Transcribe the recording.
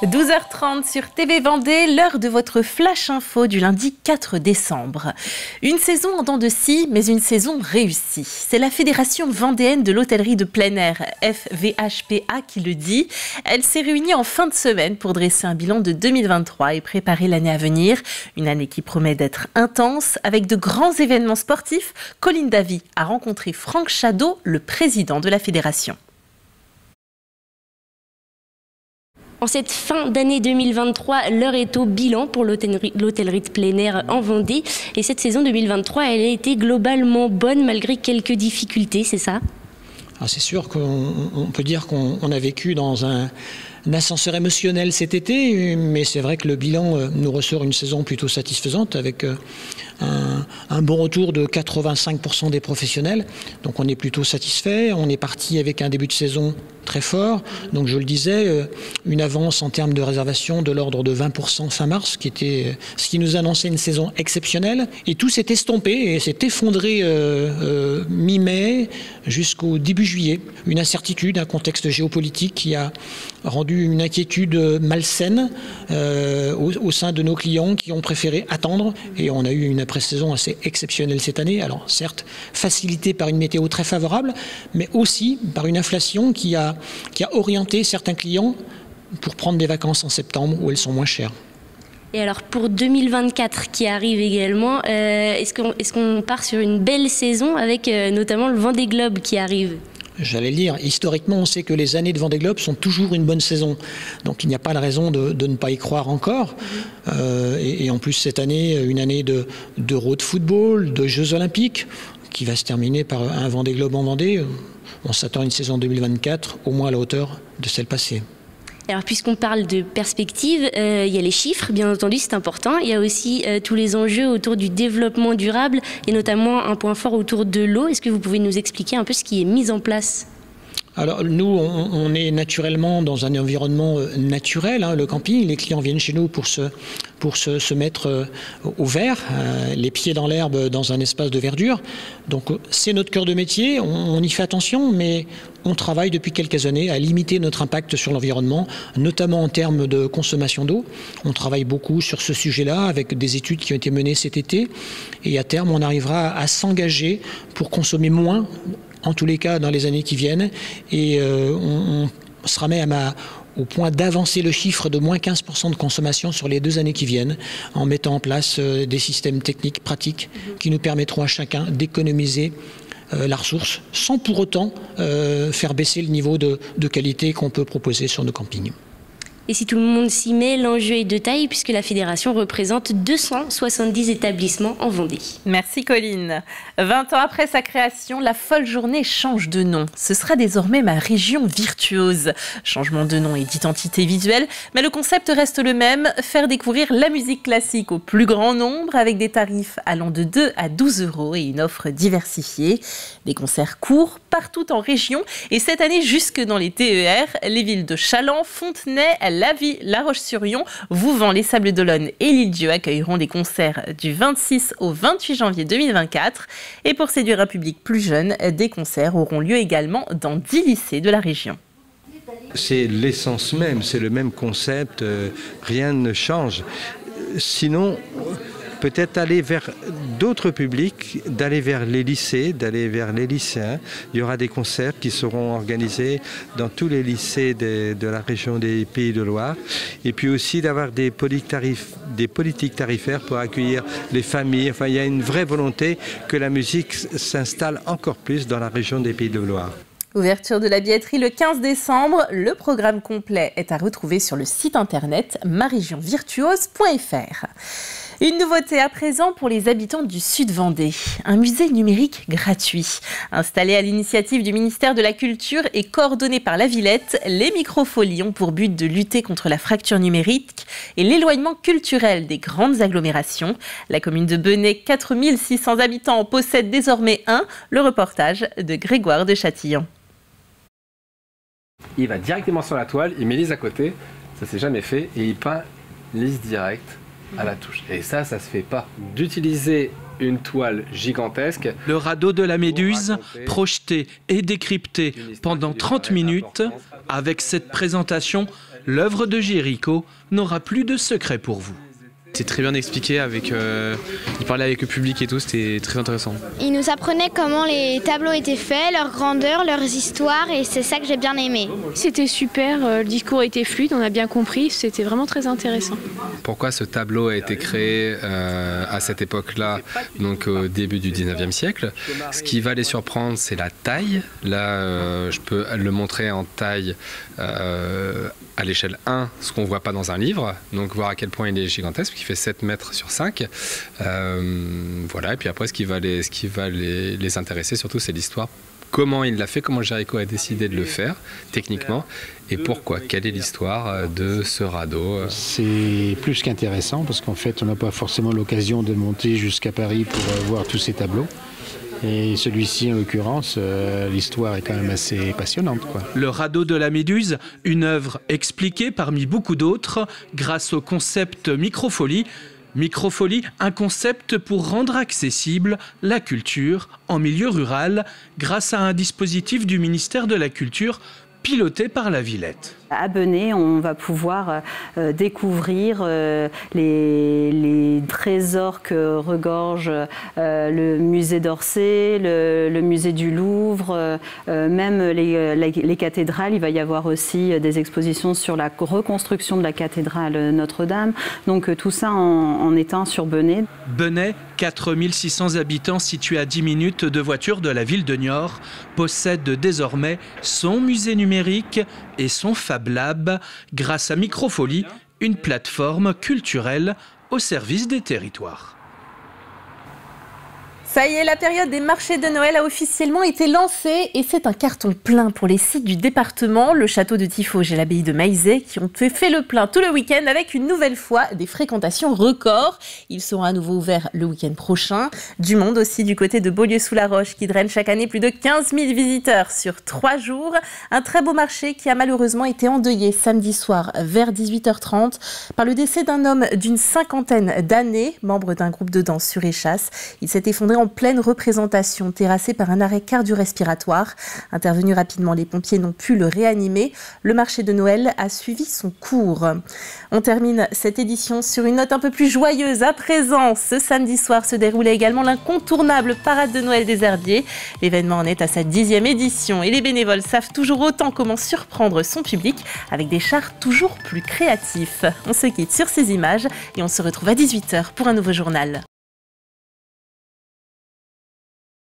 12h30 sur TV Vendée, l'heure de votre flash info du lundi 4 décembre. Une saison en dents de scie, mais une saison réussie. C'est la Fédération vendéenne de l'hôtellerie de plein air, FVHPA, qui le dit. Elle s'est réunie en fin de semaine pour dresser un bilan de 2023 et préparer l'année à venir. Une année qui promet d'être intense, avec de grands événements sportifs. Colline Davy a rencontré Franck Chadeau, le président de la fédération. En cette fin d'année 2023, l'heure est au bilan pour l'hôtellerie de plein air en Vendée. Et cette saison 2023, elle a été globalement bonne malgré quelques difficultés, c'est ça ? C'est sûr qu'on peut dire qu'on a vécu dans un ascenseur émotionnel cet été, mais c'est vrai que le bilan nous ressort une saison plutôt satisfaisante avec un bon retour de 85% des professionnels. Donc on est plutôt satisfait. On est parti avec un début de saison très fort. Donc je le disais, une avance en termes de réservation de l'ordre de 20% fin mars, ce qui nous annonçait une saison exceptionnelle. Et tout s'est estompé et s'est effondré mi-mai jusqu'au début juillet. Une incertitude, un contexte géopolitique qui a rendu une inquiétude malsaine au sein de nos clients qui ont préféré attendre. Et on a eu une après-saison assez exceptionnelle cette année. Alors certes, facilitée par une météo très favorable, mais aussi par une inflation qui a orienté certains clients pour prendre des vacances en septembre où elles sont moins chères. Et alors pour 2024 qui arrive également, est-ce qu'on part sur une belle saison avec notamment le Vendée Globe qui arrive ? J'allais le dire, historiquement, on sait que les années de Vendée Globe sont toujours une bonne saison. Donc il n'y a pas de raison de ne pas y croire encore. Et en plus, cette année, une année d'Euro de football, de Jeux Olympiques, qui va se terminer par un Vendée Globe en Vendée. On s'attend à une saison 2024 au moins à la hauteur de celle passée. Alors puisqu'on parle de perspective, il y a les chiffres, bien entendu, c'est important. Il y a aussi tous les enjeux autour du développement durable et notamment un point fort autour de l'eau. Est-ce que vous pouvez nous expliquer un peu ce qui est mis en place ? Alors nous, on est naturellement dans un environnement naturel, le camping. Les clients viennent chez nous pour se mettre au vert, les pieds dans l'herbe dans un espace de verdure. Donc c'est notre cœur de métier, on y fait attention, mais on travaille depuis quelques années à limiter notre impact sur l'environnement, notamment en termes de consommation d'eau. On travaille beaucoup sur ce sujet-là avec des études qui ont été menées cet été. Et à terme, on arrivera à s'engager pour consommer moins, en tous les cas dans les années qui viennent. Et on sera même au point d'avancer le chiffre de moins 15% de consommation sur les 2 années qui viennent, en mettant en place des systèmes techniques pratiques qui nous permettront à chacun d'économiser la ressource, sans pour autant faire baisser le niveau de qualité qu'on peut proposer sur nos campings. Et si tout le monde s'y met, l'enjeu est de taille puisque la fédération représente 270 établissements en Vendée. Merci Colline. 20 ans après sa création, la folle journée change de nom. Ce sera désormais ma région virtuose. Changement de nom et d'identité visuelle, mais le concept reste le même, faire découvrir la musique classique au plus grand nombre avec des tarifs allant de 2 à 12 € et une offre diversifiée. Des concerts courts partout en région et cette année jusque dans les TER, les villes de Challans, Fontenay, Lavie, La Roche-sur-Yon, Vouvant, les Sables-d'Olonne et l'Île-Dieu accueilleront des concerts du 26 au 28 janvier 2024. Et pour séduire un public plus jeune, des concerts auront lieu également dans 10 lycées de la région. C'est l'essence même, c'est le même concept, rien ne change. Sinon, peut-être aller vers d'autres publics, d'aller vers les lycées, d'aller vers les lycéens. Il y aura des concerts qui seront organisés dans tous les lycées de la région des Pays de Loire. Et puis aussi d'avoir des politiques tarifaires pour accueillir les familles. Enfin, il y a une vraie volonté que la musique s'installe encore plus dans la région des Pays de Loire. Ouverture de la billetterie le 15 décembre. Le programme complet est à retrouver sur le site internet maregionvirtuose.fr. Une nouveauté à présent pour les habitants du Sud Vendée. Un musée numérique gratuit. Installé à l'initiative du ministère de la Culture et coordonné par la Villette, les Microfolies ont pour but de lutter contre la fracture numérique et l'éloignement culturel des grandes agglomérations. La commune de Benay, 4600 habitants, en possède désormais un. Le reportage de Grégoire de Châtillon. Il va directement sur la toile, il met lisse à côté, ça s'est jamais fait, et il peint lisse direct à la touche. Et ça se fait pas. D'utiliser une toile gigantesque. Le radeau de la Méduse, projeté et décrypté pendant 30 minutes, avec cette présentation l'œuvre de Géricault n'aura plus de secret pour vous. C'est très bien expliqué, il parlait avec le public et tout, c'était très intéressant. Il nous apprenait comment les tableaux étaient faits, leur grandeur, leurs histoires, et c'est ça que j'ai bien aimé. C'était super, le discours était fluide, on a bien compris, c'était vraiment très intéressant. Pourquoi ce tableau a été créé à cette époque-là, donc au début du 19e siècle? Ce qui va les surprendre, c'est la taille. Là, je peux le montrer en taille à l'échelle 1, ce qu'on ne voit pas dans un livre, donc voir à quel point il est gigantesque, qui fait 7 mètres sur 5. Voilà, et puis après, ce qui va les intéresser, surtout, c'est l'histoire. Comment il l'a fait, comment Géricault a décidé de le faire, techniquement, et pourquoi. Quelle est l'histoire de ce radeau? C'est plus qu'intéressant, parce qu'en fait, on n'a pas forcément l'occasion de monter jusqu'à Paris pour voir tous ces tableaux. Et celui-ci, en l'occurrence, l'histoire est quand même assez passionnante, quoi. Le radeau de la Méduse, une œuvre expliquée parmi beaucoup d'autres grâce au concept Microfolie. Microfolie, un concept pour rendre accessible la culture en milieu rural grâce à un dispositif du ministère de la Culture piloté par la Villette. À Benay, on va pouvoir découvrir les trésors que regorge le musée d'Orsay, le musée du Louvre, même les cathédrales. Il va y avoir aussi des expositions sur la reconstruction de la cathédrale Notre-Dame. Donc tout ça en étant sur Benay. Benay, 4600 habitants situé à 10 minutes de voiture de la ville de Niort, possède désormais son musée numérique et son Fab Lab grâce à Microfolie, une plateforme culturelle au service des territoires. Ça y est, la période des marchés de Noël a officiellement été lancée et c'est un carton plein pour les sites du département, le château de Tiffauges et l'abbaye de Maizet qui ont fait le plein tout le week-end avec une nouvelle fois des fréquentations records. Ils seront à nouveau ouverts le week-end prochain. Du monde aussi du côté de Beaulieu-sous-la-Roche qui draine chaque année plus de 15 000 visiteurs sur 3 jours. Un très beau marché qui a malheureusement été endeuillé samedi soir vers 18h30 par le décès d'un homme d'une 50aine d'années, membre d'un groupe de danse sur échasse. Il s'est effondré en pleine représentation, terrassé par un arrêt cardio-respiratoire. Intervenus rapidement, les pompiers n'ont pu le réanimer. Le marché de Noël a suivi son cours. On termine cette édition sur une note un peu plus joyeuse. À présent, ce samedi soir se déroulait également l'incontournable parade de Noël des Herbiers. L'événement en est à sa 10e édition et les bénévoles savent toujours autant comment surprendre son public avec des chars toujours plus créatifs. On se quitte sur ces images et on se retrouve à 18h pour un nouveau journal.